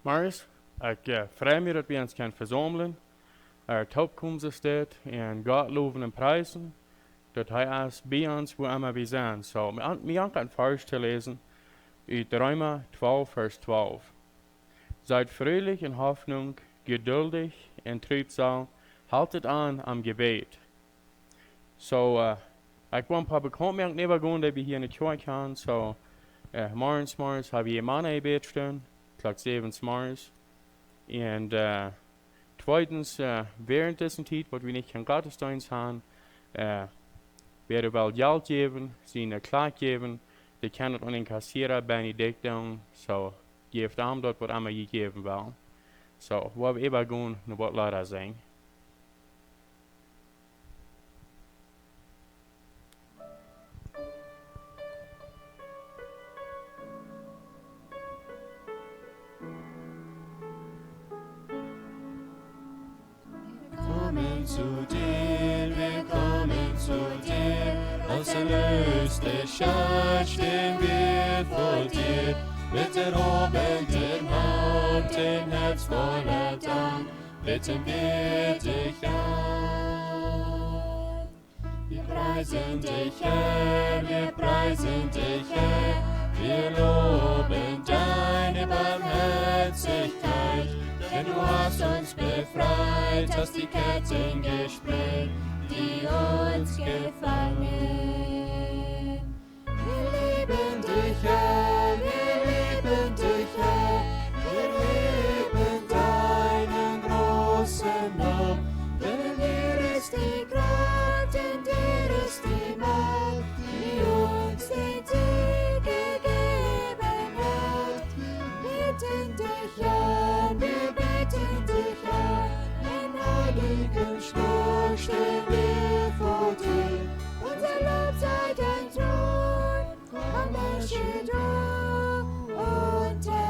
Marius, ik vrij me dat we ons kan verzamelen, toekomst staat en God loven en prijzen, dat hij ons bij ons wo immer we zijn. So, mir kan vers te lezen uit Römer 12, vers 12. Seid fröhlich in Hoffnung, geduldig in Trübsal, haltet an am Gebet. So, ik wil een paar bekendmerken never gaan dat we hier in de kerk gaan. So, morgens hebben we een man gebed staan, klok 7 morgens. En tweitens, während dieser tijd, wat we niet geen Gottesdienst haben, werden wel geld geven, ze een klaar geven, die kan het aan een kassierer bij een Dyck doen. So, geeft hem dat wat allemaal je geven wil. So, wat we even gaan, naar wat later zijn. Wir kommen zu dir, als erlöste Schar stehen wir vor dir, mit erhobenem Haupt, ein Herz voller Dank, bitten wir dich an. Wir preisen dich, Herr, wir preisen dich, Herr, wir loben deine Barmherzigkeit. Denn du hast uns befreit, hast die Ketten gesprengt, die uns gefangen. Wir lieben dich, Herr, wir lieben dich, Herr, wir lieben deinen großen Namen. Denn in dir ist die Kraft, in dir ist die Macht, die uns den Sieg gegeben hat. Wir bitten dich an, wir bitten dich an, in heiligen Schwur stehen wir vor dir. Unser Lob sei dein Thron, komm, herrsche du unter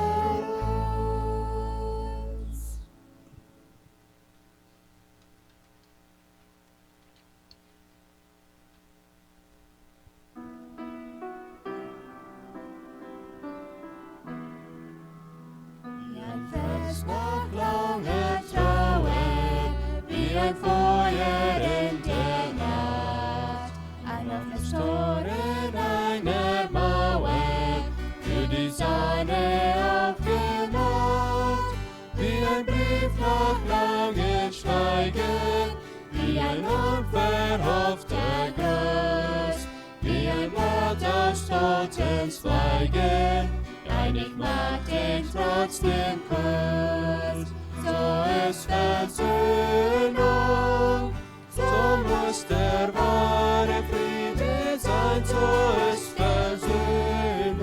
uns. Wie ein Fest nach langer Trauer, wie ein Feuer in der Nacht, ein offenes Tor in einer Mauer, für die Sonne aufgemacht, wie ein Brief nach langem Schweigen, wie ein unverhoffter Gruß, wie ein Wort aus toten Zweigen, einig macht den trotzdem Kurs. So ist Versöhnung, so muss der wahre Friede sein, so ist Versöhnung,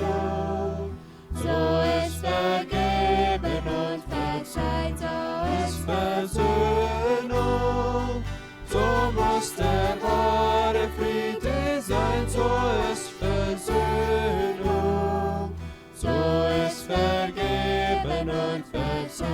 so ist vergeben und verzeiht, so ist Versöhnung, so muss der wahre Friede sein, so ist Versöhnung, so ist vergeben und verzeiht.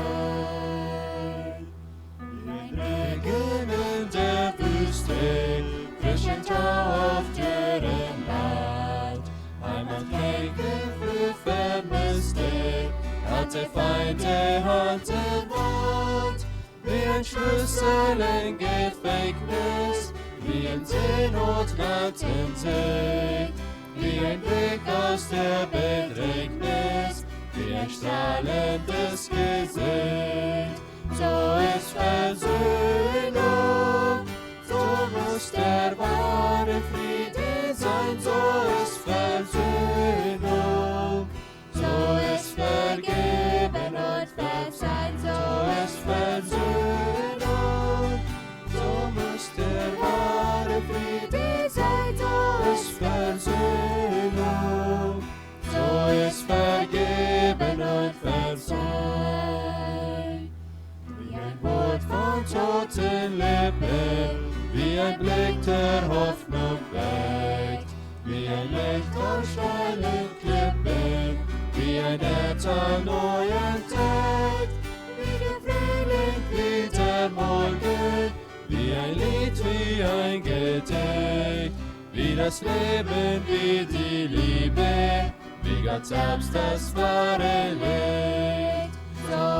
Wie ein Regen in der Wüste, frischen Tau auf dürrem Land, Heimatflecken für Vermisste, hat der Feind der Hand in Hand, wie ein Schlüssel in Gefängnis, wie ein Seenot latente, wie ein Blick aus der Bedrängnis, wie ein strahlendes Gesicht. So ist Versöhnung, so muss der wahre Friede sein, so ist Versöhnung, so ist vergeben und verzeiht, so ist Versöhnung, so muss der wahre Friede sein, so ist Versöhnung, so ist vergeben und verzeiht. Wie ein Wort von toten Lippen, wie ein Blick der Hoffnung weckt, wie ein Licht auf steilen Klippen, wie ein Äther neu entdeckt, wie der Frühling, wie der Morgen, wie ein Lied, wie ein Gedicht, wie das Leben, wie die Liebe, wie Gott selbst das wahre Licht. So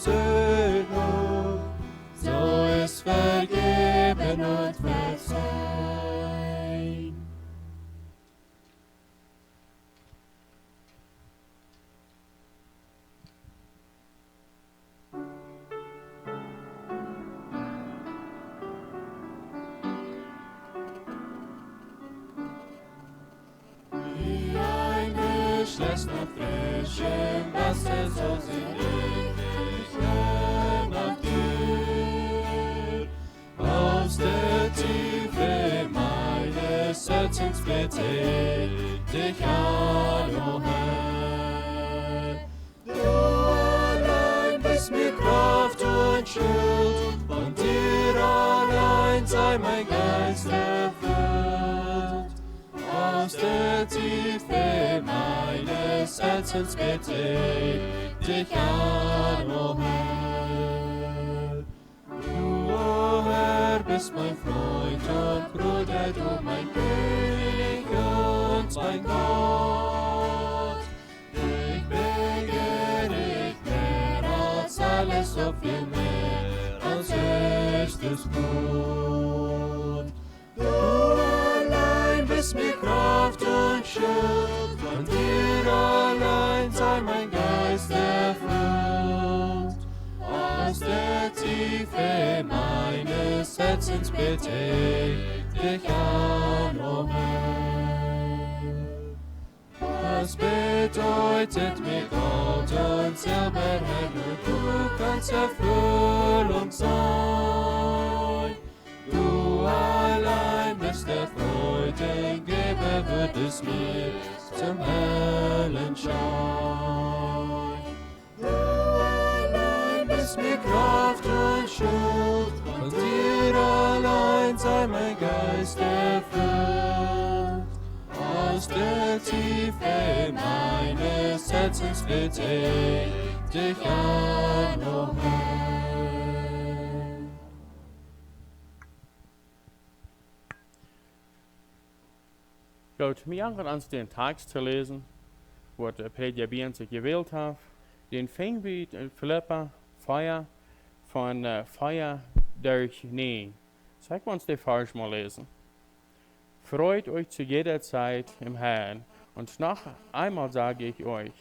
Sünden, so ist vergeben und verzeiht. Wie ein Geschlecht nach frischem Wasser, so sehne ich nach dir. Aus der Tiefe meines Herzens bete ich dich an, o Herr. Du allein bist mir Kraft und Schild, von dir allein sei mein Geist erfüllt. Aus der Tiefe meines Herzens bete ich dich an, o Herr. Du, o Herr, bist mein Freund und Bruder, du mein König und mein Gott. Ich begehre dich mehr als alles, so viel mehr als höchstes Gut. Du allein bist mir Kraft und Schild, von dir allein sei mein Geist erfüllt. Aus der Tiefe meines Herzens bete ich dich an, o Herr. Was bedeutet mir Gold und Silber, Herr, nur du kannst Erfüllung sein. Du allein bist der Freudengeber, wird es mir zum hellen Schein. Du allein bist mir Kraft und Schild, von dir allein sei mein Geist erfüllt. Aus der Tiefe meines Herzens bete ich dich an, o Herr. Gut, mir angeht uns den Text zu lesen, wo der Prediger Bien sich gewählt hat. Den fing wir in Philippa Feuer von Feuer durch Nähen. Sag uns den Vers mal lesen. Freut euch zu jeder Zeit im Herrn. Und noch einmal sage ich euch,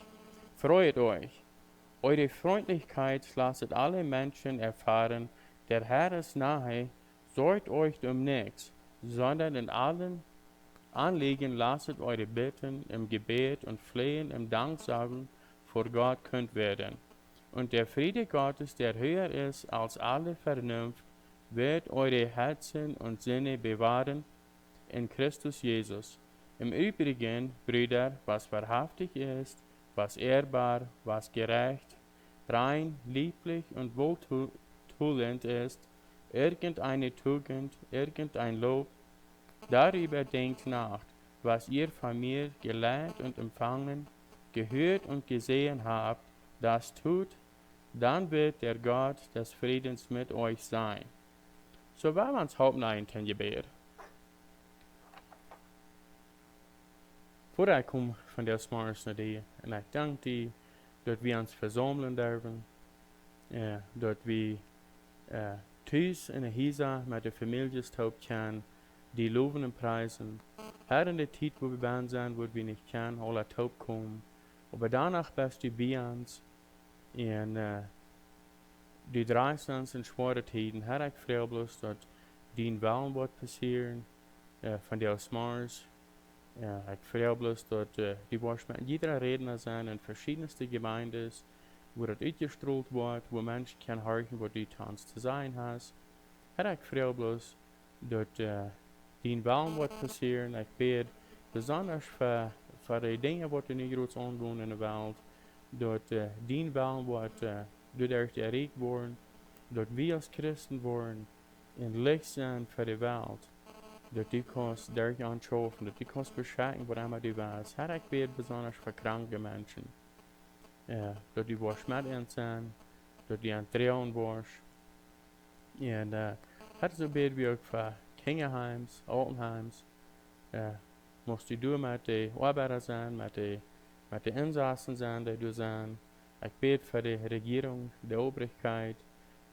freut euch. Eure Freundlichkeit lasset alle Menschen erfahren, der Herr ist nahe, sorgt euch um nichts, sondern in allen Anliegen lasset eure Bitten im Gebet und Flehen im Danksagen vor Gott kund werden. Und der Friede Gottes, der höher ist als alle Vernunft, wird eure Herzen und Sinne bewahren in Christus Jesus. Im Übrigen, Brüder, was wahrhaftig ist, was ehrbar, was gerecht, rein, lieblich und wohltuend ist, irgendeine Tugend, irgendein Lob, darüber denkt nach, was ihr von mir gelernt und empfangen, gehört und gesehen habt, das tut, dann wird der Gott des Friedens mit euch sein. So wollen wir uns Hauptnein ten Gebet. Vater, ich komme von der Smars naar dir en ik dank dir, dat we ons verzamelen dürfen, dat we thuis in een huis met de families taub können, die loven en prijzen. Herr, in der Zeit, wo wir bei uns sind, wo wir nicht können, alle taub kommen. Aber danach bist du bei uns und du drehst uns in schwere Zeiten. Herr, ich freue bloß, dass dein Willen wird passieren, von der Smars. Ich freue bloß, dass die wirst mit jeder Redner sein in verschiedenste Gemeinden, wo das ausgestrahlt wird, wo Menschen können hören, wo du tanzt zu sein hast. Herr, ich freue bloß, dass dein Willen wird passieren. Ich bete besonders für die Dinge, die du nicht groß angehen in der Welt, dass dein Willen wird durch erregt worden, dass wir als Christen worden in Licht sein für die Welt. Dat die kannst durch anschauen, dat die kannst beschenken, wo immer du warst. Herr, ich bete besonders für kranke Menschen. Dat die wirst mit uns sein, dat die an Trauen wirst. Und Herr, so beten wir auch für Kinderheims, Altenheims. Musst du mit den Arbeiter sein, mit den Insassen sein, die du sein. Ich bete für die Regierung, die Obrigkeit,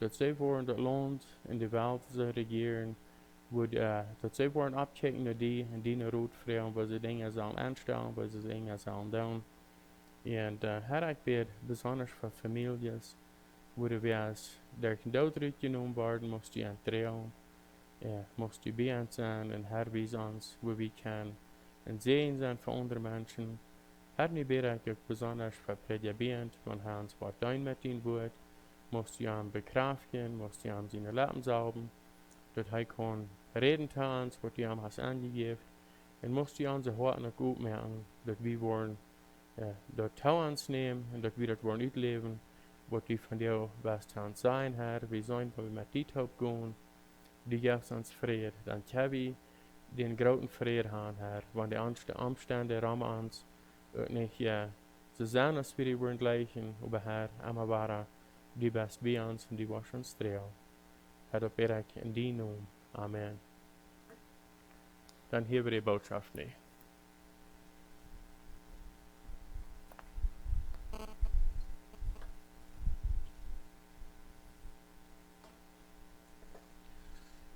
dass sie wollen das Land in die Welt zu regieren, dass sie wollen abchecken, dass die in die Route fragen, was sie Dinge sollen anstellen, was sie Dinge sollen tun. Und Herr, ich bete besonders für Familien, wo du wirst, der Dood genommen worden, musst du enttrauen, musst du bei uns sein und Herr, wie uns, wo wir können, und sehen sein für andere Menschen. Herr, ich bete ich besonders für Prädiabient, von Hans Wort dein mit ihm wird, musst du ihn bekräftigen, musst du ihm seine Leben sauben, dass er kann reden zu uns, was du ihm hast angegeben, und musst du unsere Horten noch gut merken, dass wir wollen, dort zu uns nehmen und dass wir das wollen ausleben, was die von dir was zu uns sein, Herr, wir sollen, weil wir mit dir taub gehen, die gibst uns Frieden, dann können wir den großen Frieden haben, Herr, wenn die Umstände rammen uns, nicht so sein, als wir die wollen gleichen, aber Herr, einmal war die best bei uns und die waschen uns treu. Herr, das bete ich in die Namen. Amen. Dann hier wir die Botschaft nicht.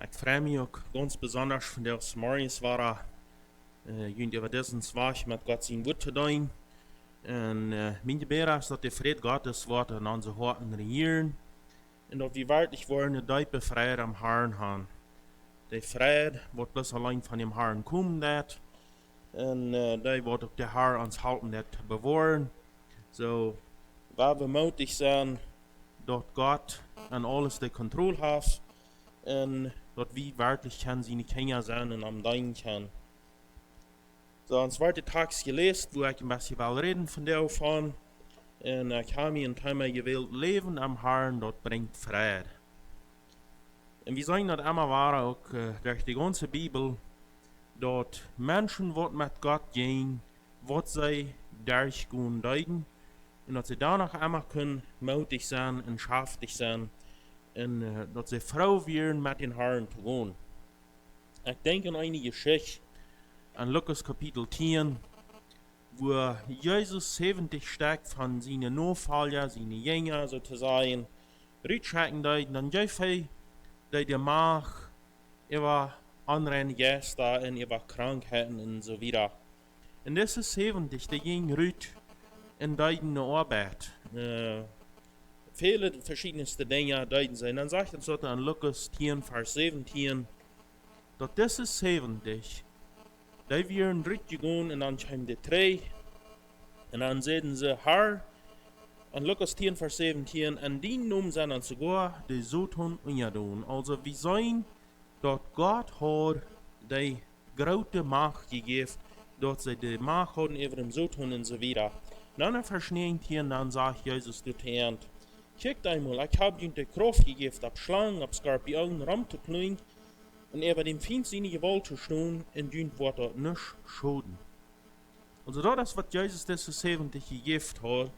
Ich freue mich auch ganz besonders von der morgens war, jünd über diesen Zwach mit Gott sein Wort zu tun. Und mein Gebet ist, dass der Friede Gottes Wort in unsere Herzen regieren und dass wir wirklich wollen eine tiefe Freude am Herrn haben. Der Friede wird bloß allein von dem Herrn kommen, und der wird auch der Herr uns halten, das bewahren. So, weil wir mutig sind, dass Gott an alles die Kontrolle hat und dass wir wirklich seine Kinder sein und am Dein können. So, ein zweiter Tag gelesen, wo ich ein bisschen reden von der von. Und ich habe mir ein Thema gewählt, Leben am Herrn, das bringt Freude. Und wir sagen das immer wahr, auch durch die ganze Bibel, dass Menschen, die mit Gott gehen, was sie durchgehen deuten, und dass sie danach immer können mutig sein und schaftig sein, und dass sie froh werden, mit den Herrn zu gehen. Ich denke an eine Geschichte, an Lukas Kapitel 10, wo Jesus 70 Stück von seinen Nachfolgern, seinen Jüngern sozusagen, rückschicken deuten, dann Jeffrey, der mag über andere Gäste und über Krankheiten und so weiter. Und das ist 70, die gehen rüt in deuten Arbeit. Viele verschiedenste Dinge deuten sie. Und dann sagt uns dort an Lukas 10, Vers 17, dass das ist 70, die werden rütgegangen und dann kommen die drei. Und dann sagen sie, Herr, an Lukas 10, Vers 17, an die Namen sind dann sogar die so tun und ja tun. Also wir sehen, dass Gott hat die große Macht gegeben, dass sie die Macht haben über dem so tun und so weiter. Dann in Vers 19, dann sagt Jesus zu Herrn, Kijkt einmal, ich habe ihnen die Kraft gegeben, ab Schlangen, ab Skorpionen, Ramm zu knien, und über dem feinsinnigen Gewalt zu stehen, und ihnen wird dort nicht schaden. Also das ist, was Jesus diese 70 gegeben hat.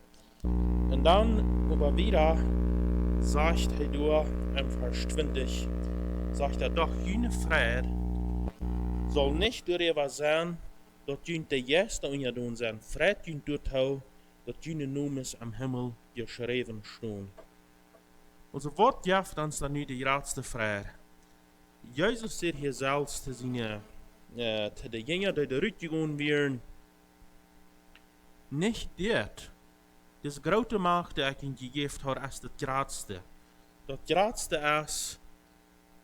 Und dann, aber wieder, sagt er durch, im Vers 20, sagt er, doch jene Friede soll nicht darüber sein, dass jene die Gäste und ja tun sein, Friede jene dort hau, dass jene Namen am Himmel geschrieben stehen. Also was gibt uns dann nu die grootste Friede? Jesus sagt hier selbst zu den Jüngern, die zurückgegangen wären, nicht das große Macht, die ich ihnen gegeben habe, ist das Größte. Das Größte ist,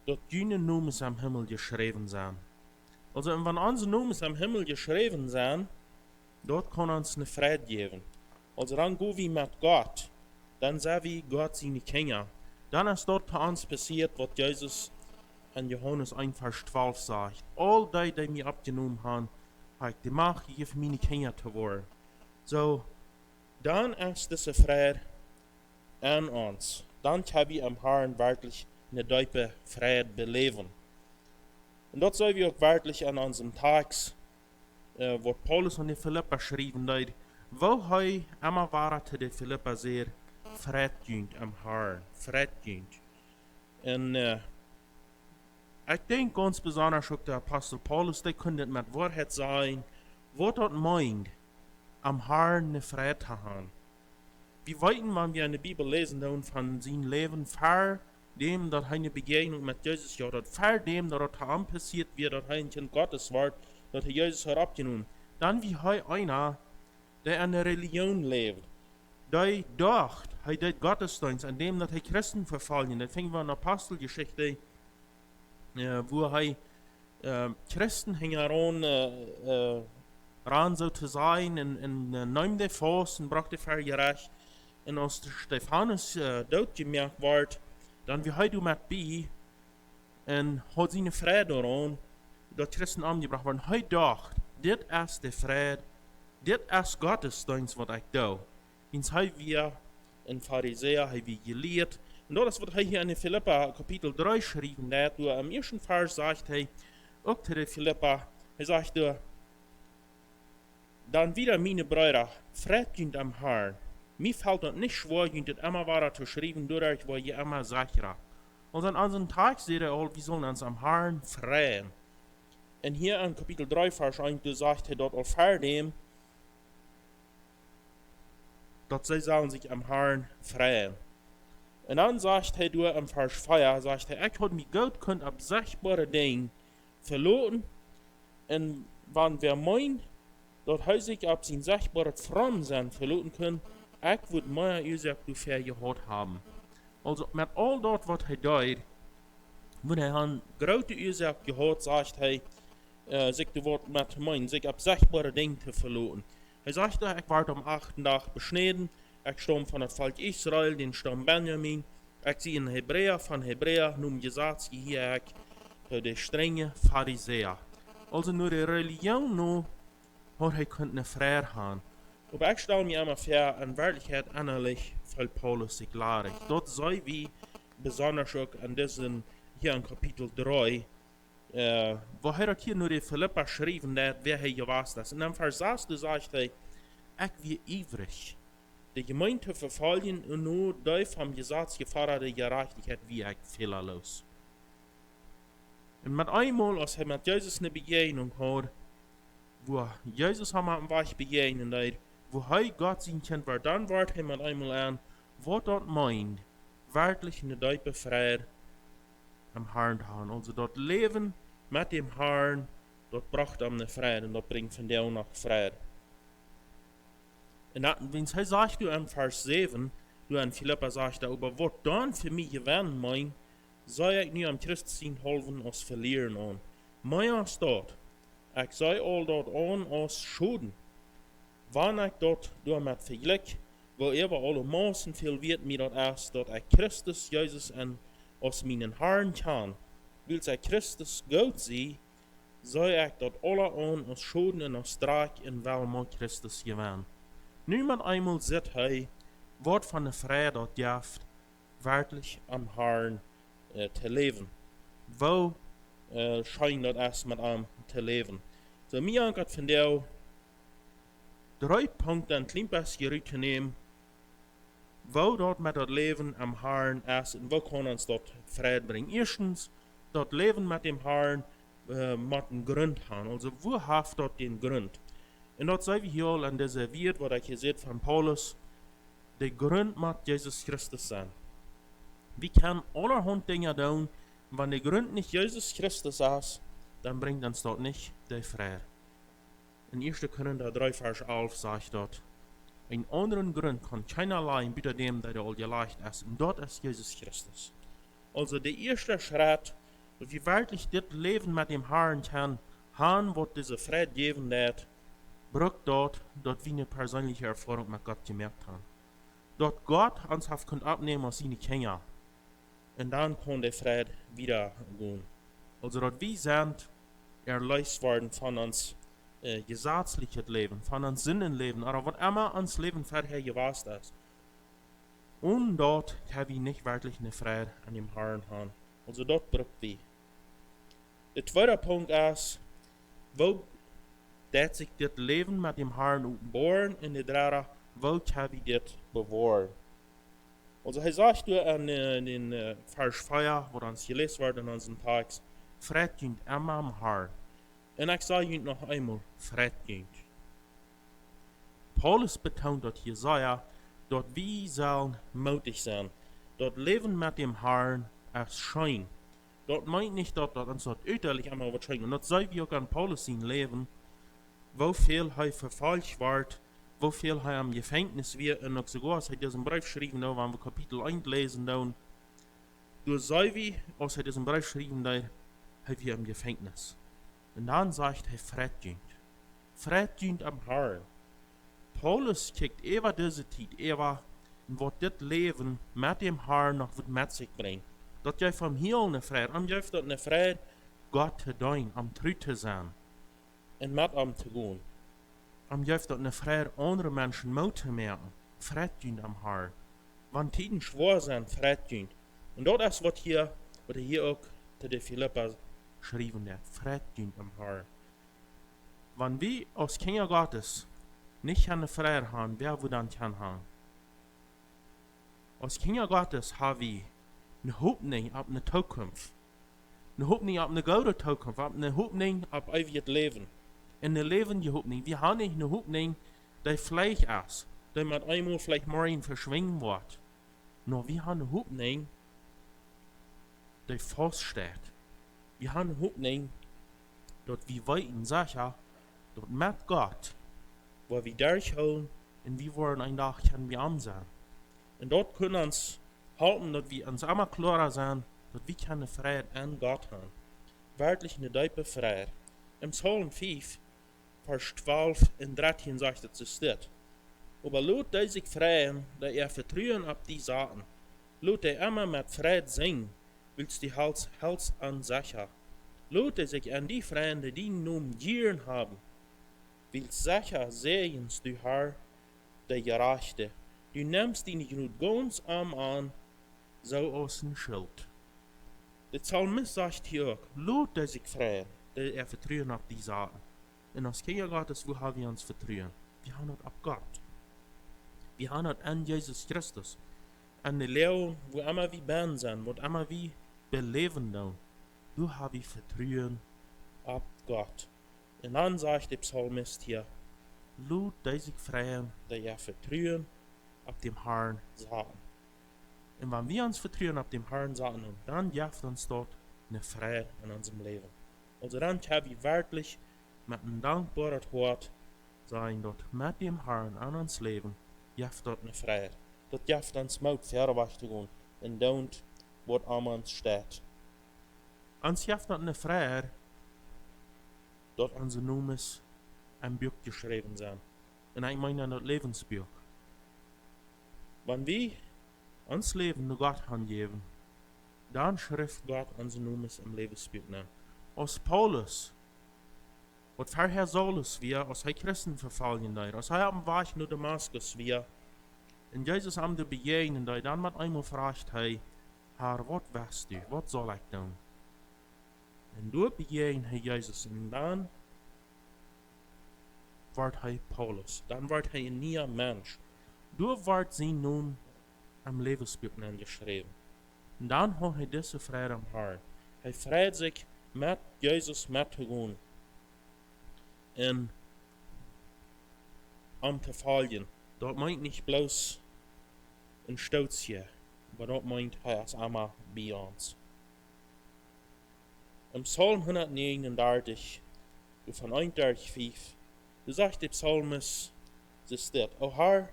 dass jene Namen am Himmel geschrieben sind. Also wenn unsere Namen am Himmel geschrieben sind, dort kann uns eine Friede geben. Also dann gehen wir mit Gott, dann sind wir Gott seine Kinder. Dann ist dort bei uns passiert, was Jesus in Johannes 1, Vers 12 sagt. All die mir abgenommen haben, habe ich die Macht gegeben, meine Kinder zu werden. So, dann ist diese Friede an uns. Dann können wir am Herrn wirklich eine tiefe Friede beleben. Und das soll wir auch wirklich an unserem Tag, wo Paulus an die Philipper schrieben hat, wo hij immer war zu den Philipper sehr Friede am Herrn, Friede. Und ich denke ganz besonders auch der Apostel Paulus, der könnte mit Wahrheit sagen, was das meint, am Herrn eine Friede zu haben. wir wollten, wenn wir in der Bibel lesen, dann von seinem Leben vor dem, dass eine Begegnung mit Jesus hat, vor dem, dass das passiert wird, dass ein Kind Gottes wird, dass Jesus hat abgenommen. Dann wie einer, der in der Religion lebt, der dacht, der Gottesdienst, an dem, dass Christen verfolgen. Das fing wir in der Apostelgeschichte, wo Christen hängen ran so zu sein, in neumde Fass und brachte vergerecht. Und als Stephanus dood gemerkt wordt, dan wie du met bij en had zijn vrede aan, dat Christen aangebracht worden. Hij dacht, dit is de vrede, dit is Gottesdienst wat ik doe. En hij weer een Pharisäer, hij weer geleerd. En dat is wat hij hier in Philippa kapitel 3 schreef, dat door am eersten vers zegt hij, ook tegen Philippa, hij zegt door, dan wieder meine Brüder, freut euch am Herrn. Mir fällt es nicht schwer, das immer weiter zu schreiben, dadurch, weil ihr immer sicherer. Und an unseren Tag seht ihr all, wir sollen uns am Herrn freuen. Und hier in Kapitel 3, Vers 1, da sagt er dort auch vor dem, dass sie sollen sich am Herrn freuen. Und dann sagt er durch im Vers 4, sagt er, ich habe mich gut könnt ab sichtbare Dinge verloren. Und wenn wir meinen, dass er sich ab sein sichtbares Frommsein verloren können, ich würde mehr Ursache dafür gehabt haben. Also mit all das, was er deed, wenn er eine große Ursache gehabt, sagt er, sich das Wort mit meinen, sich ab sichtbare Dinge zu verloren. Er sagte, ich werde am 8. Tag beschnitten, ich stamme von dem Volk Israel, den Stamm Benjamin, ich sehe in Hebräer von Hebräer, nun gesagt, hier ich, der strenge Pharisäer. Also nur die Religion noch, hat er eine Freiheit haben. Aber ich stelle mir immer vor, in Wirklichkeit innerlich fällt Paulus sich klarig. Dort sei wie besonders auch an diesem, hier in Kapitel 3, wo er hier nur die Philippa schrieben hat, wer er gewesen ist. Und dann Vers 6 sagt er, ich wie ivrig, die Gemeinde verfolgen und nur die vom Gesetz geforderte Gerechtigkeit wie ich fehlerlos. Und mit einmal, als er mit Jesus eine Begegnung hat, wo Jesus ham am Weg begegnen hat, wo Gott sein Kind war, dann wird er mit einmal an, was dort meint, wirklich eine tiefe Freude am Herrn haben. Also dort Leben mit dem Herrn, dort bracht ihm eine Freude und dort bringt von der auch noch Freude. Und wenn er sagt, du in Vers 7, du in Philippa sagt, aber was dann für mich gewesen meint, soll ich nicht am Christsein helfen als verlieren an. Mehr als dort. Ich sei all dort an als Schulden. Wann ich dort durch mit viel Glück, wo über alle Maßen viel wird mir dort erst, dort ich Christus Jesus als meinen Herrn kann, will ich Christus Gott sehen, soll ich dort alle an als Schulden und als Dreck in welchem Christus gewinnen. Niemand einmal sieht Wort von der Freude dort jaft, wirklich am Herrn zu leben. Wo scheint dort erst mit ihm zu leben. So, mir angehört von der 3 Punkte ein klein bisschen zu nehmen, wo dort mit das Leben am Herrn ist und wo kann uns dort Freude bringen. Erstens, dort Leben mit dem Herrn mit einem Grund haben. Also, wo hat dort den Grund? Und dort sei wir hier an dieser Wort, was ich hier seht von Paulus, der Grund mit Jesus Christus sein. Wir können allerhand Dinge tun, wenn der Grund nicht Jesus Christus ist, dann bringt uns dort nicht die Freude. In 1. Korinther 3, Vers 11 sagt dort, ein anderen Grund kann keinerlei bitte dem, der all geleicht ist, und dort ist Jesus Christus. Also der erste Schritt, dass wir wirklich das Leben mit dem Herrn können, haben, was diese Freude geben wird, braucht dort, dass wir eine persönliche Erfahrung mit Gott gemerkt haben. Dort Gott uns hat abnehmen als seine Kinder. Und dann kann die Freude wieder gehen. Also dort wir sind erlöst worden von uns gesetzliches Leben, von uns Sinnenleben, oder was immer uns Leben vorher gewesen ist. Und dort haben wir nicht wirklich eine Freude an dem Herrn haben. Also dort braucht wir. Der zweite Punkt ist, wo dat sich das Leben mit dem Herrn uppenbaren in der dritte, wo kann wir das bewahren. Also er sagt in den Vers 4, wo uns gelesen wird in unseren Tags, freut euch immer am Herrn. Und ich sage euch noch einmal, freut euch. Paulus betont dort Jesaja, dort wir sollen mutig sein. Dort leben mit dem Herrn als Schein. Dort meint nicht, dass uns dort äußerlich einmal was scheint. Und das sei wie auch an Paulus sein Leben, wo viel er verfolgt wird, wo viel er am Gefängnis wird. Und auch sogar, als er diesen Brief schrieben, da wenn wir Kapitel 1 lesen, dann, du sei wie, als er diesen Brief schrieben, da er wir im Gefängnis. Und dann sagt er, Fred dient am Herrn. Paulus kijkt über diese Zeit, über wat dit Leben mit dem Herrn noch wird mit sich bringt. Dat jij vom Himmel eine Freude, am jij dat eine Freude, Gott zu dienen, am treu zu sein und mit ihm zu gehen. Am jij dat eine Freude, andere Menschen Mut zu machen, Freude dient am Herrn. Wann Tiden schwor sind, Freude dient. Und das ist, was er hier auch zu den Philippa geschrieben hat, Freude dient am Herrn. Wenn wir als Kinder Gottes nicht eine Freude haben, wer wird dann haben? Als Kinder Gottes haben wir eine Hoffnung auf eine Zukunft. Eine Hoffnung auf eine gute Zukunft, auf eine Hoffnung auf ewiges Leben. In der lebende Hoffnung. Wir haben nicht eine Hoffnung, die vielleicht ist, die mit einmal vielleicht morgen verschwinden wird. Nur wir haben eine Hoffnung, die feststeht. Wir haben eine Hoffnung, dass wir weiten sicher, dass mit Gott, wo wir durchholen, und wir wollen einen Tag können wir am sein. Und dort können wir uns halten, dass wir uns immer klarer sind, dass wir keine Freiheit an Gott haben. Wirklich eine tiefe Freiheit. Im Psalm 5, Vers 12 und 13 sagt es steht. Aber laut die sich freien, da vertrauen auf die Sachen. Laut die immer mit Freiheit singen, willst die Hals an sicher. Laut die sich an die freien, die nun Gieren haben. Willst sicher sehens du Herr, der Gerechte. Du nimmst ihn nicht nur ganz arm an, so aus dem Schild. Der Psalmist sagt hier auch, laut der sich freuen, der vertrauen auf die Sachen. Und als Kinder Gottes, wo haben wir uns vertrauen? Wir haben das auf Gott. Wir haben das an Jesus Christus. An der Lehre, wo immer wir ben sind, wo immer wir beleben dann. Du haben wir vertrauen auf Gott. Und dann sagt der Psalmist hier, laut der sich freuen, der vertrauen auf dem Herrn sagen. Und wenn wir uns vertrauen auf dem Herrn sagen, dann gibt uns dort eine Freude in unserem Leben. Also dann können wir wirklich mit einem dankbaren Wort sein, dort mit dem Herrn an uns leben, gibt dort eine Freude. Dort gibt uns Mut, verweg zu gehen und don't, was an uns steht. Uns gibt dort eine Freude, dort unsere Namen ein Buch geschrieben sind. Und ich meine das Lebensbuch. Wenn wir uns Leben nur Gott angeben, dann schrift Gott unsere Namen im Lebensbuch nehmen. Als Paulus, was vorher Saulus wir, als er Christen verfolgen da, als er am Weg nach Damaskus wir, und Jesus am de begegnen da, dann mit einmal fragt hey, Herr, was weißt du, was soll ich tun? Und dort begegnen er Jesus, und dann wird er Paulus, dann wird er ein neuer Mensch. Dort wird sie nun am Lebensbuch geschrieben. Und dann hat er diese Freude am Herrn. Er freut sich mit Jesus mitzugehen. Und am zu folgen. Das meint nicht bloß ein Stolz hier, aber das meint er ist immer bei uns. Im Psalm 139, von 1,5, da sagt der Psalmist, es steht, O Herr,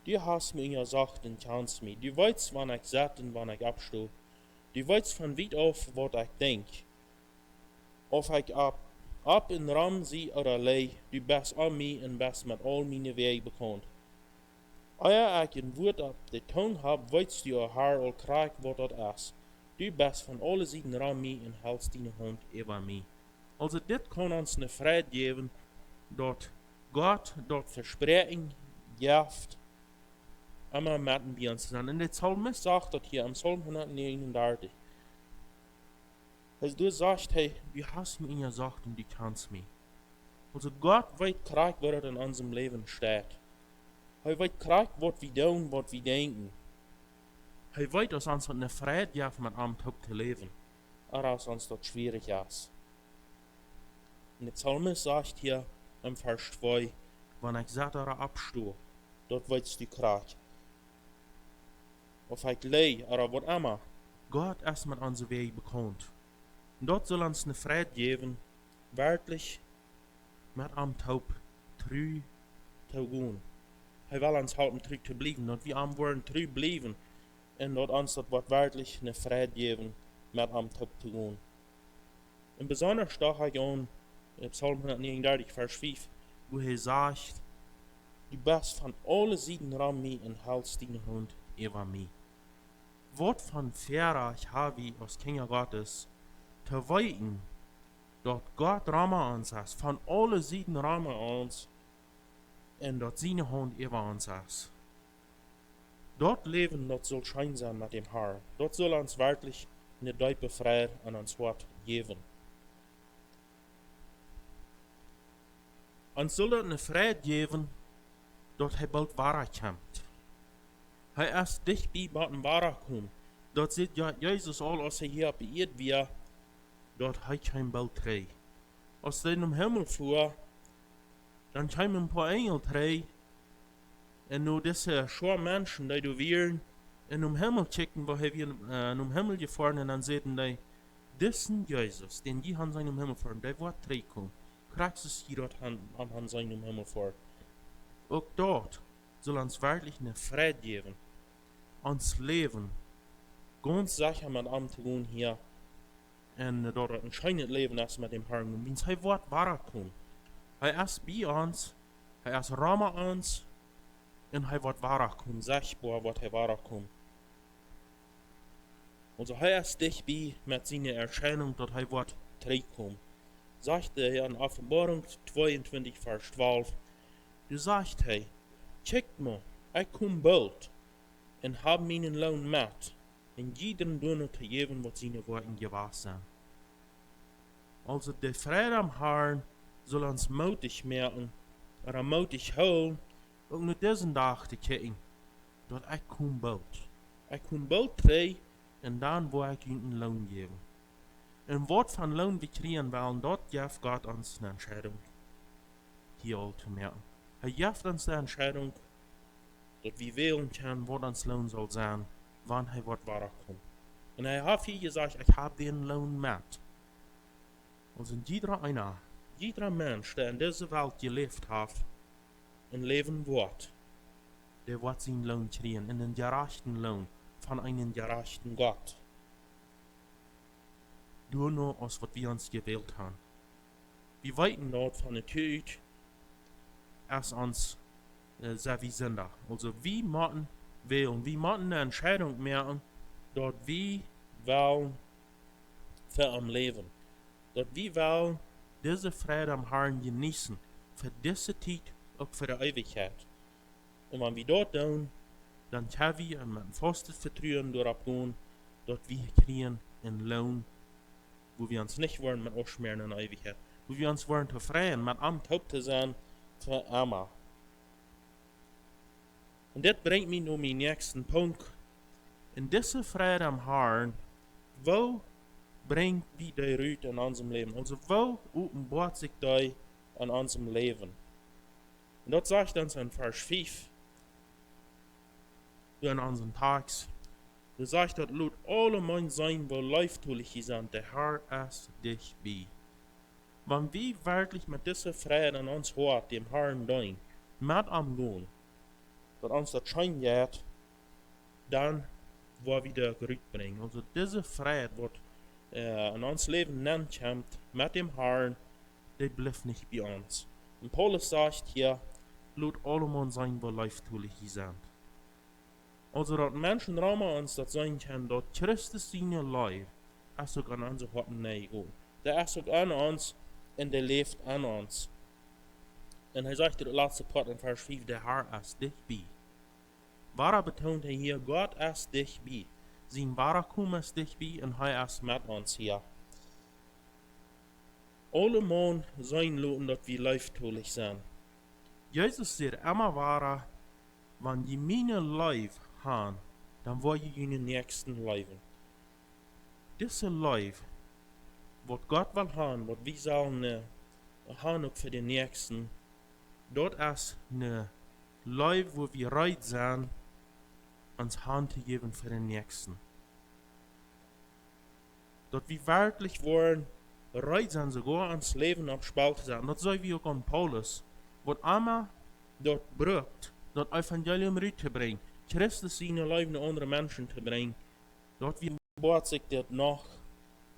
du hast mir gesagt und kennst mich. Du weißt, wann ich sitze und wann ich abstehe. Du weißt von weit auf, was ich denk. Ob ich ab in Ram sie oder lei, du bist an mich und bist mit all meine Wege bekannt. Eer ich ein Wort auf der Tongue hab, weißt du, O Herr, all kraak, was das ist. Du bist von alle Seiten ran mich und hältst deine Hand über mich. Also, dit kann uns eine Freude geben, dort Gott, dort Versprechen, gibt, immer mit bei uns sein. Und der Psalmist sagt das hier im Psalm 139. Also du sagst, hey, du hast mir gesagt und du kannst mich. Also Gott weiß krass, was in unserem Leben steht. Er weiß krass, was wir tun, was wir denken. Er weiß, dass uns eine Freude gibt, mit einem Tag zu leben. Aber dass uns das schwierig ist. Und der Psalmist sagt hier im Vers 2, wenn ich Sattara abstuhe, dort weißt du krass. of ik lei, oder wat immer. Gott ist mit onze Weg bekannt. Und dort soll uns eine Freude geben, wirklich mit am Taub treu zu gehen. Hij will uns halten treu zu bleiben, und wir am wollen treu bleiben. Und dort uns das wird wirklich eine Freude geben, mit am Taub zu gehen. Und besonders da ich an Psalm 139, Vers 5, wo er sagt, du bist von allen Seiten ran mich und hältst deine Hand über mich. Wat von Verreich habe ich als Kinder Gottes zu weiten, dort Gott ramme uns ist, von allen Seiten ramme uns, und dort seine Hand über uns ist. Dort leben, dort soll Schein sein mit dem Herrn. Dort soll uns wirklich eine tiefe Freude an uns Wort geben. Uns soll dort eine Freude geben, dort er bald Wahrheit kommt. Hij is dichtbij bij een Wahrheit kommt. Dort sieht ja Jesus all, als er hier beirrt wird, dort hij kein bald trei. Als er in den Himmel fuhr, dann kamen ein paar Engel trei, und nur diese schwere Menschen, die du wären, in den Himmel checken, wo er in den Himmel gefahren, und dann sehen die, diesen Jesus, den die an seinem Himmel fahren, der wird trei kommen. Kriegst es hier dort an seinem Himmel fahren. Auch dort soll uns wirklich eine Freude geben. Uns Leben ganz sicher mit am zu gehen hier. Und dort ein schönes Leben ist mit dem Herrn. Und wenn er wird wahrkommen. Er ist bei uns, er ist Rama uns, und er wird wahrkommen. Sichtbar wird er wahrkommen. Also er ist dich bei mit seiner Erscheinung, dort er wird zurückkommen. Sagt er in Offenbarung 22, Vers 12, du sagst hey, checkt mal, ich komm bald und hab meinen Lohn mit, und jedem Dünner zu geben, was seine Worten gewahr sind. Also der Freude am Herrn soll uns mutig machen, oder mutig holen, auch nur diesen Tag zu kicken, dort ich komm bald. Ich komm bald frei, und dann wo ich ihnen Lohn geben. Und was von Lohn wir kriegen wollen, dort gibt Gott uns eine Entscheidung, hier all zu merken. Er gibt uns die Entscheidung, dass wir wählen können, was uns Lohn soll sein, wann er wird wahrkommen. Und er hat hier gesagt, ich habe den Lohn mit. Also jeder Mensch, der in dieser Welt gelebt hat und leben wird, der wird seinen Lohn kriegen, in den gerechten Lohn von einem gerechten Gott. Nur noch aus, was wir uns gewählt haben. Wir weiten dort von der Tüte, als uns sehr wie sind da. Also wir müssen wählen, wir müssen eine Entscheidung machen, dort wir wollen für am Leben. Dort wir wollen diese Freude am Herrn genießen, für diese Zeit, auch für die Ewigkeit. Und wenn wir dort tun, dann können wir mit dem festen Vertrauen darauf gehen, dort wir kriegen einen Lohn, wo wir uns nicht wollen mit ausschmieren in der Ewigkeit, wo wir uns wollen zu freuen, mit am Taub zu sein, für immer. Und das bringt mich zu meinem nächsten Punkt. In dieser Freude am Herrn, wo bringt wie die Rüte in unserem Leben? Also wo offenbart sich die in unserem Leben? Und dort sagt uns in Vers 5, in unseren Tags, da sagt dort, laut alle mein Sein, wo leiftulich sind, der Herr ist dich bei. Wenn wir wirklich mit dieser Freude an uns hört, dem Herrn dienen, mit am Gehen, dass uns das Schein geht, dann wird wieder gerückt bringen. Also diese Freude, wird in uns Leben nennt kommt, mit dem Herrn, die bleibt nicht bei uns. Und Paulus sagt hier, laut alle mein Sein, wo leiftulich sind. Also dat Menschen ramen uns dat zijn kan, dat Christus zijn lijf is ook aan onze harten nee ook. Der is ook aan ons en der leeft aan ons. En hij zegt in de laatste part in vers 5, der Herr is dichtbij. Waarom betont hij hier, Gott is dichtbij. Zijn ware kom is dichtbij en hij is met ons hier. Alle man zijn loten dat we leiftolig zijn. Jezus zegt immer ware, wann je mijn lijf han, dan word je je nächsten leven. Deze lijf, wat God wil han, wat we zullen han ook voor de nächsten, dat is een lijf, wo we reit zijn, ans Hand zu geben für den Nächsten. Dort wir wirklich wollen, bereit sein, sogar ans Leben aufs Spiel zu sein. Das soll wie auch an Paulus. Was einmal dort braucht, das Evangelium rüberzubringen, Christus in ihr Leben andere Menschen zu bringen, dort wie baut sich das noch,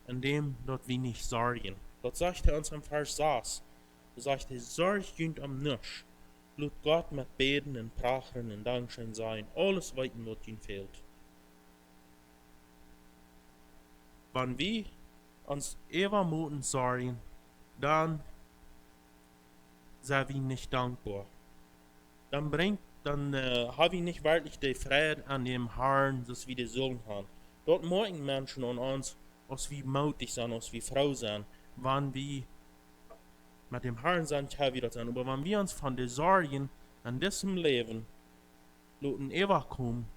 indem dort wir nicht sorgen. Dort sagt uns am Vers 6, sagt sorgt jünd am nisch, lut Gott mit Beten und Prachen und Dankeschön sein, alles weiten, was ihnen fehlt. Wenn wir uns übermuten sorgen, dann sind wir nicht dankbar. Dann haben wir nicht wirklich die Freude an dem Herrn, dass wir die sollen haben. Dort morgen Menschen an uns, als wir mutig sind, als wir Frau sind, wenn wir mit dem Herrn sind, haben wir das sein. Aber wenn wir uns von den Sorgen an diesem Leben lassen überkommen,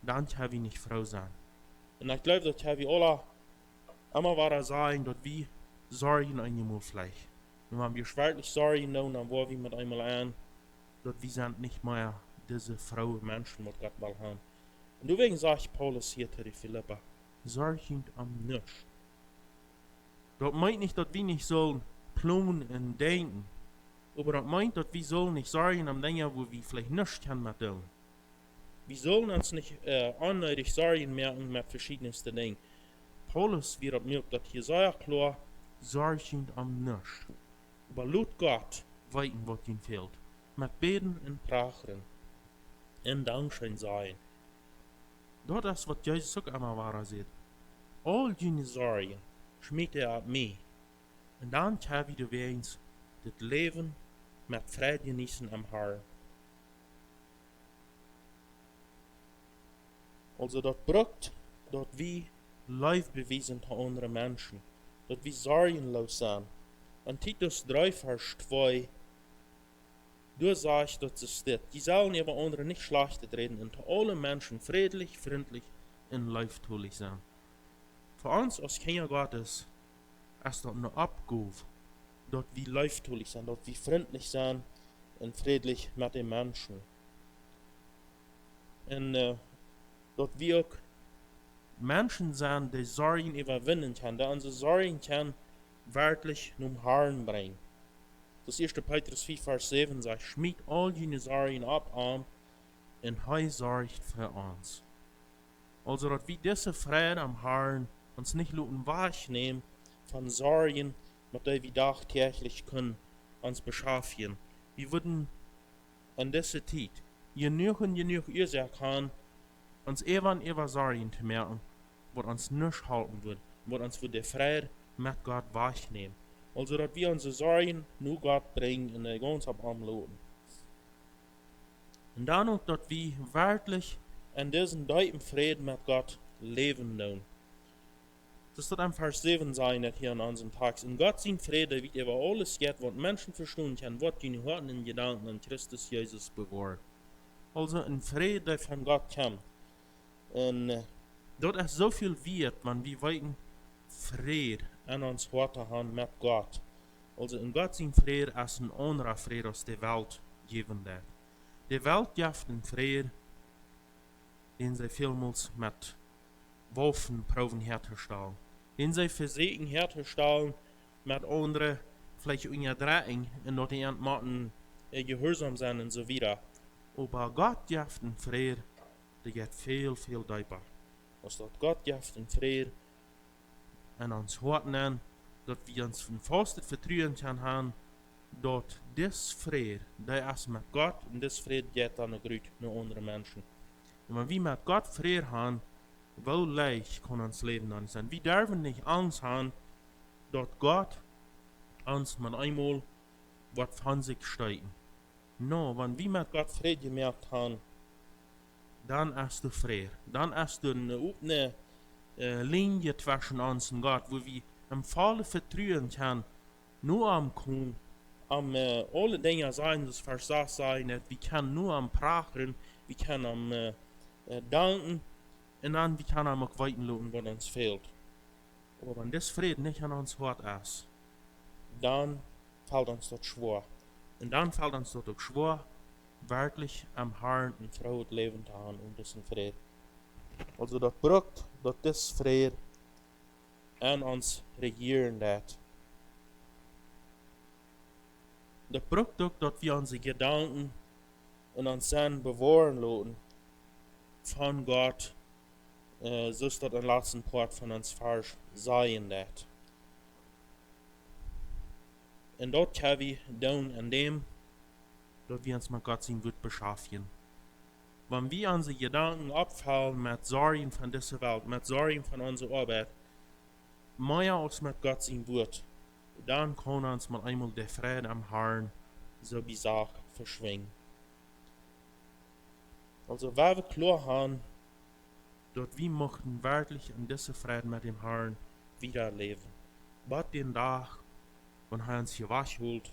dann haben wir nicht Frau sein. Und ich glaube, dass wir alle immer weiter sagen, dass wir sorgen einmal vielleicht. Und wenn wir wirklich sorgen, dann wollen wir mit einmal an, dass wir sind nicht mehr diese Frau Menschen, die Gott will haben. Und deswegen sagt Paulus hier zu den Philipper, sorgen am nichts. Das meint nicht, dass wir nicht sollen planen und denken, aber das meint, dass wir sollen nicht sorgen am Dingen, wo wir vielleicht nichts können mit tun. Wir sollen uns nicht unnötig sorgen merken mit verschiedensten Dingen. Paulus wird merkt, dass hier sehr klar sorgen am nichts. Aber laut Gott weiten, was ihm fehlt. Mit Beten und Prachen und Dankeschön sein. Das ist, was Jesus auch immer wahr sieht. All deine Sorgen schmiert auf mich. Und dann kann wir wenigstens das Leben mit Freude genießen am Herrn. Also das braucht, dass wir Life beweisen zu anderen Menschen. Dass wir sorgenlos sind. Und Titus 3, Vers 2, du sagst, dass es steht, die sollen über andere nicht schlecht reden und zu allen Menschen friedlich, freundlich und lieftulich sein. Für uns als Kinder Gottes ist das eine Abgabe, dass wir lieftulich sind, dass wir freundlich sind und friedlich mit den Menschen. Und dass wir auch Menschen sind, die Sorgen überwinden können, die unsere Sorgen können wirklich zum Herrn bringen. Das 1. Petrus 4, Vers 7 sagt, schmied all deine Sorgen ab an und er sorgt für uns. Also, dass wir diese Freude am Herrn uns nicht wegnehmen von Sorgen, mit denen wir tagtäglich können uns beschaffen. Wir würden an dieser Zeit genug Ursache haben, uns über Sorgen zu merken, was uns nicht halten wird, was uns für die Freude mit Gott wegnehmen. Also, dass wir unsere Sorgen nur Gott bringen und er ganz ab am lassen. Und dann auch, dass wir wirklich in diesen tiefen Frieden mit Gott leben nun. Das wird am Vers 7 sein, nicht hier an unserem Tag. Und Gott sein Friede wird über alles geht, was Menschen verstehen können, was die Horten und Gedanken an Christus Jesus bewahrt. Also ein Friede, der von Gott kommt. Und dort ist so viel wert, wenn wir wegen Friede an uns Horten haben mit Gott. Also in Gott sein Friede ist ein anderer Friede, als die Welt geben wird. Die Welt gibt einen Friede, den sie vielmals mit Waffen proben herzustellen. Den sie versuchen herzustellen mit anderen, vielleicht unterdrücken und dort jemanden gehorsam sein und so weiter. Aber Gott gibt einen Friede, der geht viel, viel tiefer. Als dort Gott gibt einen Friede an uns Horten, dass wir uns von festem Vertrauen können haben, dort das Friede, der ist mit Gott und das Friede geht dann gut nach anderen Menschen. Und wenn wir mit Gott Friede haben, wo leicht kann uns Leben dann sein. Wir dürfen nicht Angst haben, dass Gott uns mit einmal was von sich steigen. No, wenn wir mit Gott Friede gemerkt haben, dann ist du Friede. Dann ist du eine offene Linie zwischen uns und Gott, wo wir im vollen Vertrauen können, nur am Kuhn, alle Dinge sein, das Vers 6 sein, wir können nur am Prachen, wir können am danken, und dann wir können auch weiten lassen, was uns fehlt. Aber wenn das Frieden nicht an uns hart ist, dann fällt uns das schwer. Und dann fällt uns das auch schwer, wirklich am Herrn in Freude leben te haben und diesen Frieden. Also dat brukt dat dis Frieden an uns regieren dat. Dat brukt ook dat wir unsere Gedanken und uns dann bewahren lassen von Gott, so ist das ein letzten Part von uns falsch sein dat. Und dort können wir tun an dem, dass wir uns mit Gott sein Wort beschaffen. Wenn wir unsere Gedanken abfallen mit Sorgen von dieser Welt, mit Sorgen von unserer Arbeit, mehr als mit Gott sein Wort, dann kann uns mal einmal der Friede am Herrn, so wie gesagt, verschwingen. Also, weil wir klar haben, dass wir möchten wirklich in dieser Frieden mit dem Herrn wieder leben. Was den Tag, wenn er uns hier wachholt,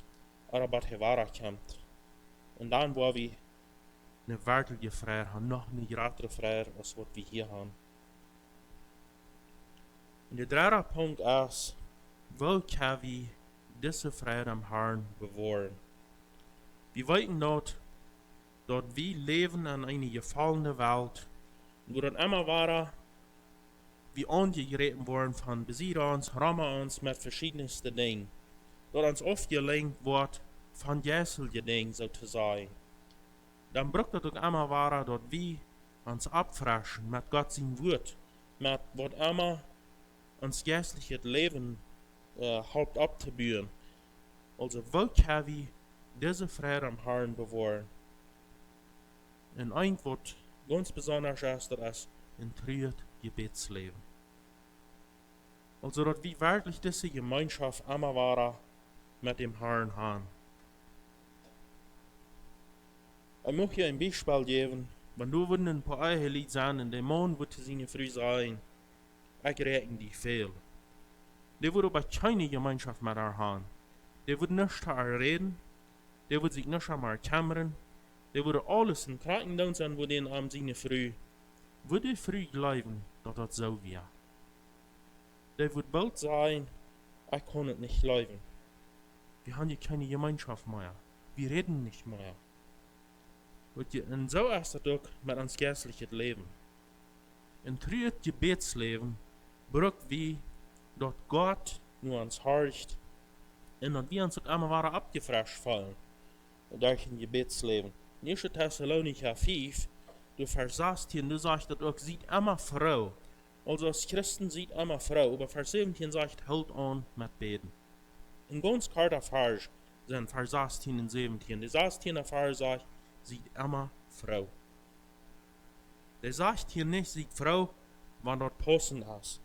oder was er weiterkommt. Und dann, wo wir eine wirkliche Friede haben, noch eine größere Friede, als was wir hier haben. Und der dritte Punkt ist, wo können wir diese Friede am Herrn bewahren? Wir wissen dort, dass wir leben in einer gefallenen Welt, wo dann immer war, wir angegriffen worden von Besiegern, rammen uns mit verschiedensten Dingen. Dass uns oft gelingt wird, von jährlichen Dingen so zu sein. Dann braucht es auch immer wahr, dass wir uns abfraschen mit Gott sein Wort, mit was immer uns geistliches Leben halbt abzubühren. Also, wo können wir diese Friede am Herrn bewahren? Und ein Wort ganz besonders ist, das ein trües Gebetsleben. Also, dass wir wirklich diese Gemeinschaft immer wahr mit dem Herrn haben. Ich möchte hier ein Beispiel geben, wenn du ein paar Eihelied sein, in dem Mann wird es ihnen früh sein, ich rechne die viel. Die würde aber keine Gemeinschaft mit ihr haben. Die würde nicht reden, die würde sich nicht einmal kümmern, die würde alles in Kraken sein, wo den am seine früh, würde früh glauben, dass das so wäre. Die würde bald sagen, ich kann es nicht glauben. Wir haben hier keine Gemeinschaft mehr. Wir reden nicht mehr. Und so ist das auch mit uns geistlichen Leben. Ein trües Gebetsleben braucht wie, dass Gott nur uns horcht und dass wir uns auch immer wieder abgefragt fallen durch ein Gebetsleben. 1. Thessalonicher 5, du versagst hier und du sagst, dass auch sieht immer Frau. Also als Christen sieht immer Frau, aber Vers 17 sagt, hält an mit Beten. In ganz kurzer Vers sind Vers 16 und 17. Die 16. Vers sagt, sieht immer Frau. Der sagt hier nicht, sieht Frau, wann dort passend ist.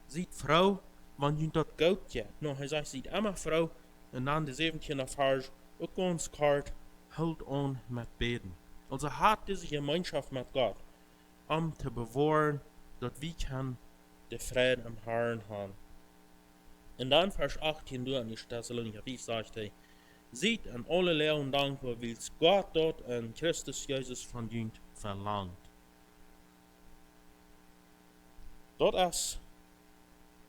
Sieht Frau, wann ihr dort gut geht. No, er sagt, sieht immer Frau, und dann der 17. Vers, auch ganz kort, hält an mit Beten. Also hat diese Gemeinschaft mit Gott, zu bewahren, dass wir den Frieden am Herrn haben. Und dann Vers 18 durch an die Thessalonicher 5 sagt er, seht an alle Lehren dankbar, weil Gott dort in Christus Jesus von uns verlangt. Dort ist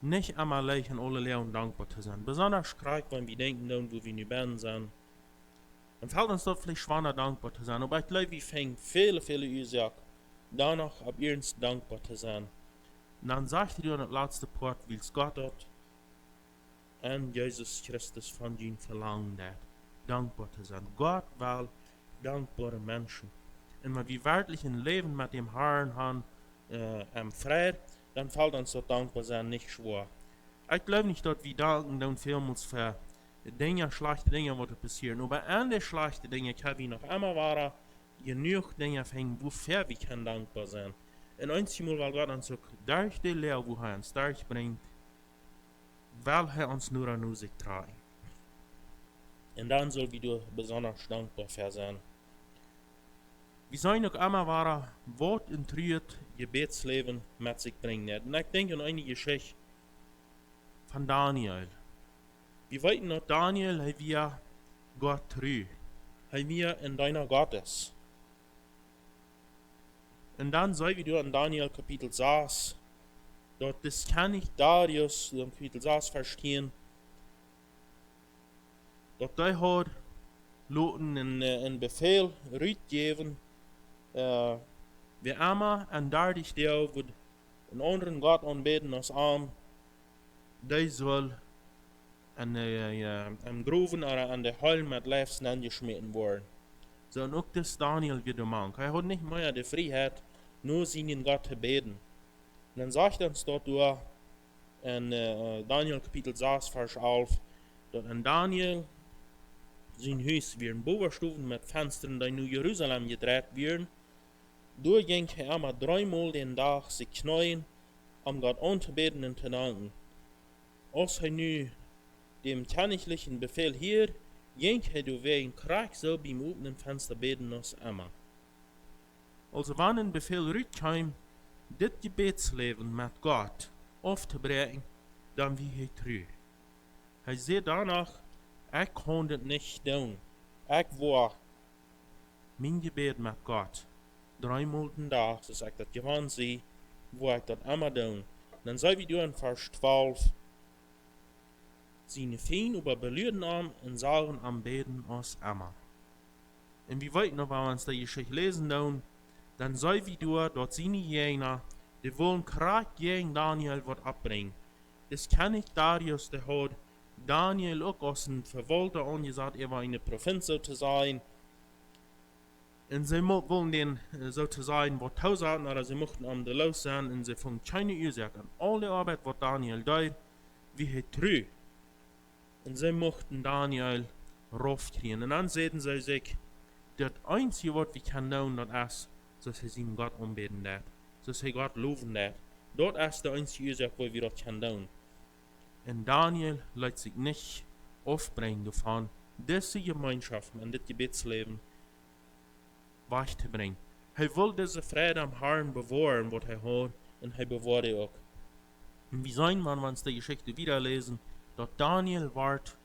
nicht einmal leicht an alle Lehren dankbar zu sein. Besonders gerade, wenn wir denken, wo wir nicht sind. Dann fällt uns dort vielleicht schwerer dankbar zu sein. Aber ich glaube, wir fangen viele Ursachen, danach ab ernst dankbar zu sein. Und dann sagt er in der letzten Part, weil Gott dort an Jesus Christus von uns verlangt hat, dankbar zu sein. Gott will dankbare Menschen. Und wenn wir wirklich ein Leben mit dem Herrn haben, am Frieden, dann fällt uns das dankbar sein nicht schwer. Ich glaube nicht, dass wir danken dann vielmals für Dinge, schlechte Dinge, die passieren. Aber an den schlechten Dingen können wir noch immer wahr genug Dinge finden, wofür wir können dankbar sein. Und einmal, weil Gott uns auch durch die Lehre, wo er uns durchbringt, weil er uns nur an sich tragen. Und dann soll wir besonders dankbar für sein. Wir sollen auch immer wahr, was ein trües Gebetsleben mit sich bringen. Und ich denke an eine Geschichte von Daniel. Wir wissen noch, Daniel hat wir Gott treu. Hat wir in deiner Gottes. Und dann sehen wir in Daniel Kapitel 6, dort das kann ich Darius in Kapitel 6 verstehen, dort der hat laten een bevel uitgeven. We immer en dertig deel wordt een anderen God aanbidden als arm. Die zal een groeven aan de huil met lijfs neergesmeten worden. Zo en ook das Daniel wieder mank. Hij had niet meer de vrijheid, nur zijn God te beden. En dan zegt ons dort door in Daniel kapitel 6 vers 11, dat in Daniel zijn huis weer een bovenstufen met vensteren die nu Jeruzalem gedraaid werden. Door ging hij allemaal 3 Mal den dag zich knien om God aan te beden en te danken. Als hij nu dem königlichen Befehl hier, ging hij door weer een kracht zo bij hem openen Fenster beden als immer. Also wann een Befehl rückkam, dit Gebetsleven met God auf te brengen, dan wie hij true. Hij zei danach, ik kon dit niet doen. Ik war mijn gebed met God 3 Mal den dag, zoals ik dat gewoon zie, wo ik dat immer doen. Dan zei we door in vers 12, zijn Feen über belüden arm en sagen am beden als immer. En wie weten nog wel eens dat je zich lezen doen, dan zei we door dat zijn jener, die willen kracht gegen Daniel wat opbrengen. Dus kan ik Darius de had Daniel ook als een verwalter aangesagt, war in de provincie te zijn. En ze willen den zo te zijn wat tausend, maar ze mochten am de los zijn en ze vonden keine Ursache an alle Arbeit wat Daniel deed, wie hij true. En zij mochten Daniel raufkriegen. En dan zeiden zij zich, dat einzige wat we kunnen doen, dat is, zoals hij zijn God aanbidden deed. Zoals hij God loven deed. Dat is de einzige Ursache, waar we dat kunnen doen. En Daniel laat zich niet afbrengen van deze gemeenschap en dit gebetsleven weg te brengen. Hij wil deze vrede am Herrn bewaren, wat hij had, en hij bewaarde ook. En we zijn, wanneer we uns die Geschichte wieder lesen, dat Daniel werd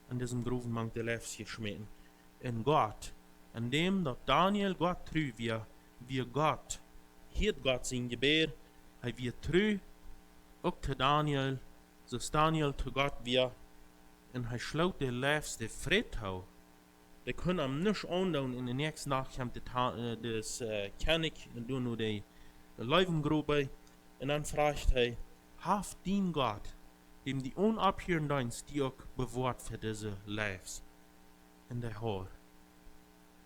in diesem Gruvenbank der Lefs geschmeten. En Gott, in dem dat Daniel Gott true wie Gott, hielt Gott zijn gebed, hij wie true, ook te Daniel, zoals Daniel te Gott wie, en hij sloot de Lefs de vrede hou. Die kunnen hem niet aandoen in de nächste Nacht komt des König en doen nu de Leivengroep en dan vraagt hij, haft dien Gott, dem die onabhören dienst die ook bewaart voor deze Lefs. En der hoor.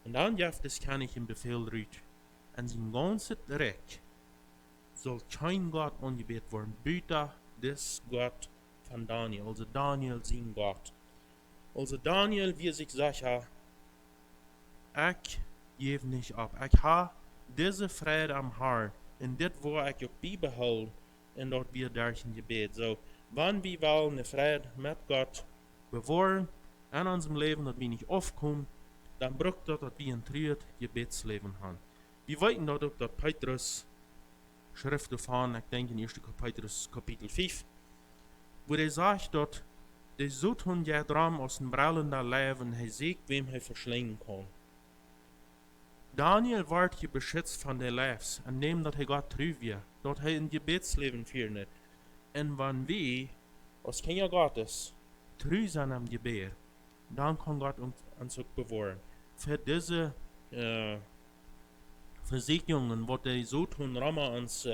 En dan geeft des König een bevel uit. En zijn ganze Reich soll kein Gott angebetet worden, buiten des Gott van Daniel, also Daniel zijn Gott. Also Daniel wie zich zeggen, ik geef niet op. Ik ha deze vrede am Herrn, en dit waar ik ook bijbehoud, en dat weer daar zijn gebed. Zo, wanneer we willen de vrede met God bewaren, in unserem Leben, dat we niet afkomen, dan brukt dat we een treurd gebedsleven hebben. We weten dat ook dat Petrus Schriften van, ik denk in 1. Petrus kapitel 5, wo hij zegt dat de zoet hun jij dram als een brallende leven, hij ziet wem hij verslaan kan. Daniel werd je beschützt van de Lefs, indem dat hij God trouw was, dat hij een gebedsleven vierde. En wanneer we, als Kinder Gottes, trouw zijn am Gebet, dan kan God ons ook bewaren. Für diese Versicherungen, wat hij zo tun rammer ons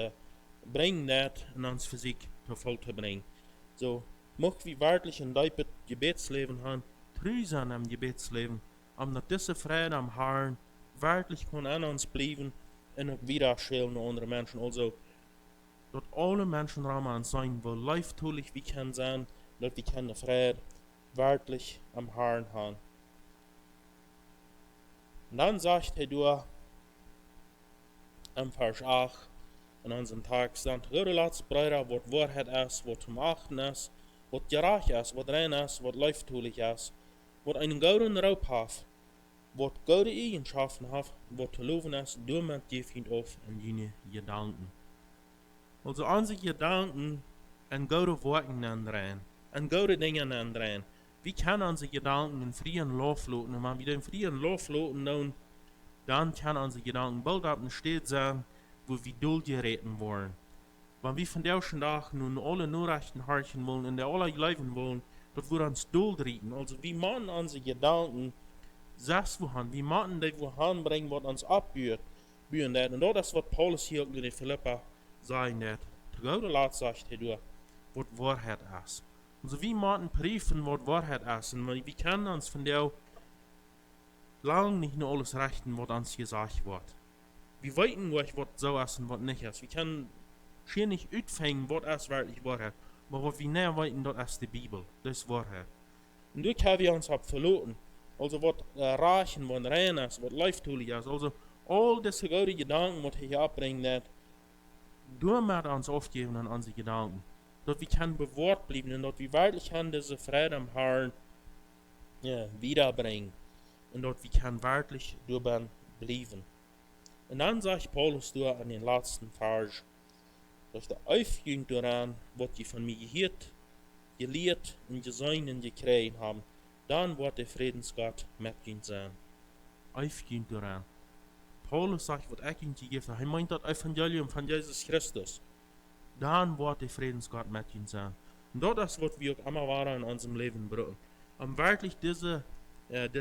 brengen net en ons fysiek te vol te brengen. So, mocht we werkelijk een diepe Gebetsleven haben, trouw zijn am Gebetsleven, omdat deze vrede am Herrn werkelijk kan aan ons blijven en ook wieder schelen naar andere mensen. Also, dat alle mensen rammer aan zijn, wo leiftulich wie kan zijn, dat we kunnen vrede werkelijk am Herrn haben. Und dann sagt er durch, im Vers 8, in unserem Text, höre laats Brüder, was Wahrheit ist, was zum Achten ist, was gerecht ist, was rein ist, was leiftulich ist, was einen gouden Raub hat, was gute Eigenschaften hat, was zu loben ist, du mit dir fängt auf in deine Gedanken. Also unsere Gedanken an gute Worten andrehen, an gute Dinge andrehen. Wie können unsere Gedanken in freien Lauf loten? Und wenn wir den freien Lauf loten, dann können unsere Gedanken bald auf einem State sein, wo wir durchgeritten wollen. Wenn wir von der Tag nun alle Nachrichten horchen wollen und alle leben wollen, das wird uns durchreden. Also wir machen unsere Gedanken selbst wohan, wie Martin die wohan bringen, was uns abbüht, bühen dat. Und das ist, was Paulus hier auch in den Philippa sagen dat. Der Gute Laat sagt hier, was Wahrheit ist. Und so wie Martin briefen, was Wahrheit ist, und wir können uns von der lang nicht nur alles richten, was uns gesagt wird. Wir wissen nicht, was so ist und was nicht ist. Wir können schier nicht ausfangen, was ist wirklich Wahrheit. Aber was wir näher wissen, das ist die Bibel. Das ist Wahrheit. Und durch haben wir uns verloren. Also was reichen, was rein ist, was leiftulich ist. Also all diese gute Gedanken, die hier abbringen, das du mit uns aufgeben an unsere Gedanken. Dass wir können bewahrt bleiben und dass wir wirklich an diese Freude am Herrn wiederbringen. Und dass wir können wirklich dabei bleiben. Und dann sagt Paulus da an den letzten Vers, dass der Aufgehen daran, was die von mir gehört, gelehrt und gesehen und gekriegt haben, dann wird der Friedensgott mit ihnen sein. Aufgehen daran. Paulus sagt, was ich ihnen gegeben habe, er meint das Evangelium von Jesus Christus. Dann wird der Friedensgott mit ihnen sein. Und das ist, was wir auch immer waren in unserem Leben brauchen. Um wirklich das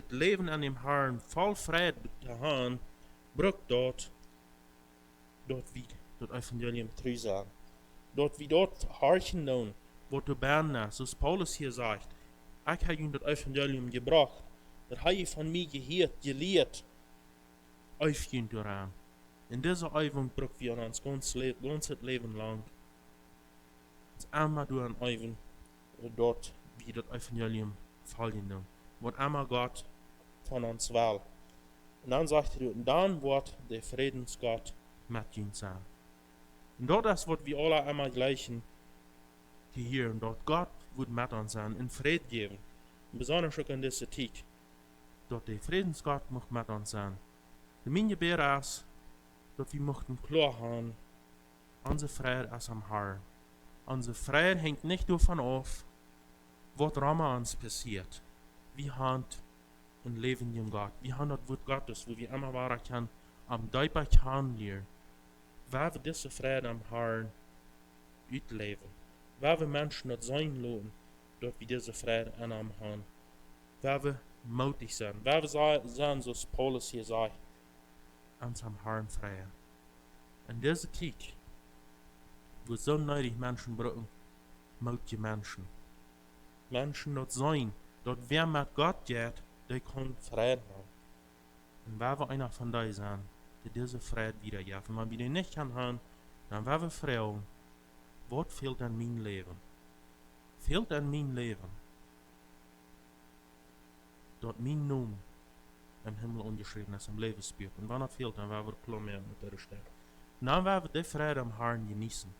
Leben an dem Herrn voll Freude zu haben, braucht dort wir das Evangelium treu sein. Dort wir dort horchen tun, was du bern so Paulus hier sagt. Ich habe ihm das Evangelium gebracht. Das habe ich von mir gehört, gelehrt. Aufgehen daran. In dieser Übung brauchen wir uns ganzes Leben lang. Es ist einmal durch ein Übung, dort wie das Evangelium fallen tun. Was einmal Gott von uns will. Und dann sagt er, dann wird der Friedensgott mit uns sein. Und das ist, was wir alle einmal gleichen hier. Und dort Gott wird mit uns sein, in Frieden geben. Und besonders auch in dieser Zeit. Dort der Friedensgott muss mit uns sein. Und mein Gebet ist, dass wir möchten klar haben, unsere Freude ist am Herrn. Unsere Freude hängt nicht davon ab, was drama uns passiert. Wir haben ein Leben in Gott. Wir haben das Wort Gottes, wo wir immer wahren können, am Deiber kennenlernen. Weil wir diese Freude am Herrn ausleben. Weil wir Menschen das sein lassen, dass wir diese Freude an ihm haben. Weil wir mutig sind. Weil wir sagen, so Paulus hier sagt, uns am Herrn freuen. In dieser Zeit, wo so nötig Menschen brauchen, mutige Menschen. Menschen, die sein, dass wer mit Gott geht, der kann Frieden haben. Und wenn wir einer von denen sind, die diese Frieden wiedergeben, wenn wir den nicht haben, dann werden wir fragen, was fehlt an mein Leben? Fehlt an mein Leben, dass mein Name im Himmel ungeschrieben ist, im Lebensbuch. Und wenn er fehlt, dann werden wir klar mehr mit der Stelle. Und dann werden wir die Frieden am Herrn genießen.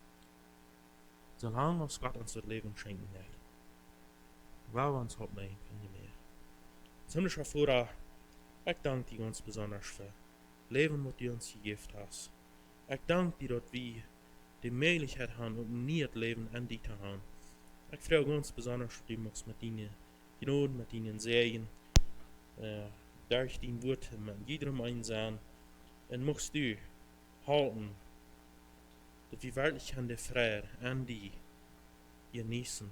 Solange uns Gott uns das Leben schenken wird. Weil wir uns heute nicht mehr. Himmlischer Vater, ich danke dir ganz besonders für Leben, was du uns gegeben hast. Ich danke dir, dass wir die Möglichkeit haben, um nie das Leben an dich zu haben. Ich freue mich ganz besonders, dass du mit deinen Gnade, mit deinen Segen, durch dein Wort mit jedem einsehen. Und möchtest du halten, dass wir wirklich an der Freude an dich genießen.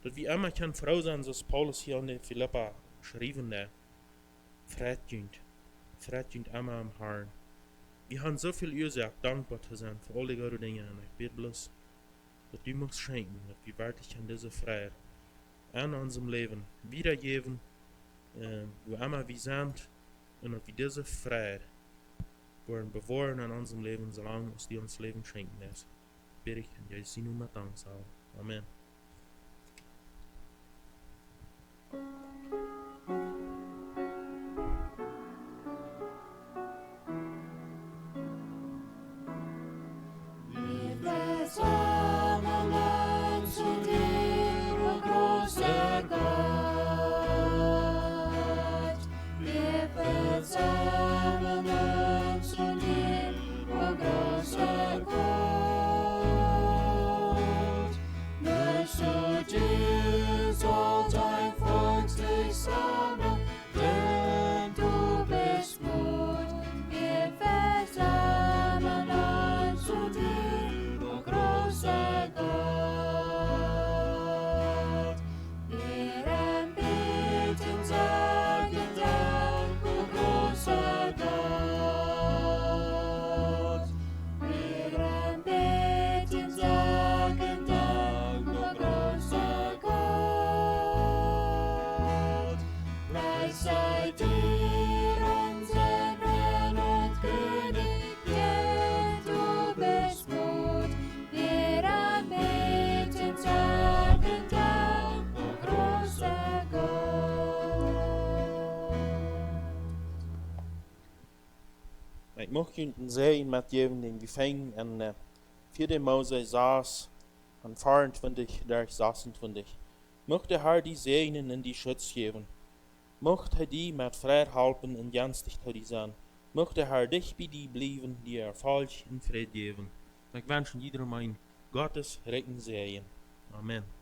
Dass wir immer kann froh sein, so Paulus hier an der Philippa geschrieben hat. Freude immer am Herrn. Wir haben so viel Ursache, dankbar zu sein für alle guten Dinge. Und ich bitte bloß, dass du uns schenken, dass wir wirklich an diese Freude an unserem Leben wiedergeben, wo immer wir sind, und dass wir diese Freude wollen bewahren in unserem Leben, solange uns die uns Leben schenken lässt. Bitte ich in Jesu Namen Dank sagen. Amen. Gott, Ik mocht je een zegen met geven den we vingen en 4 Mose 6 en 24 durch 26. Mocht de Herr die segnen en die Schutz geven. Mocht hij die met vrede helpen en jenstig tot die zijn. Mocht de Herr dich bij die blijven, die falsch in vrede geven. Ik wens iedereen mijn Gottes rijken zegen. Amen.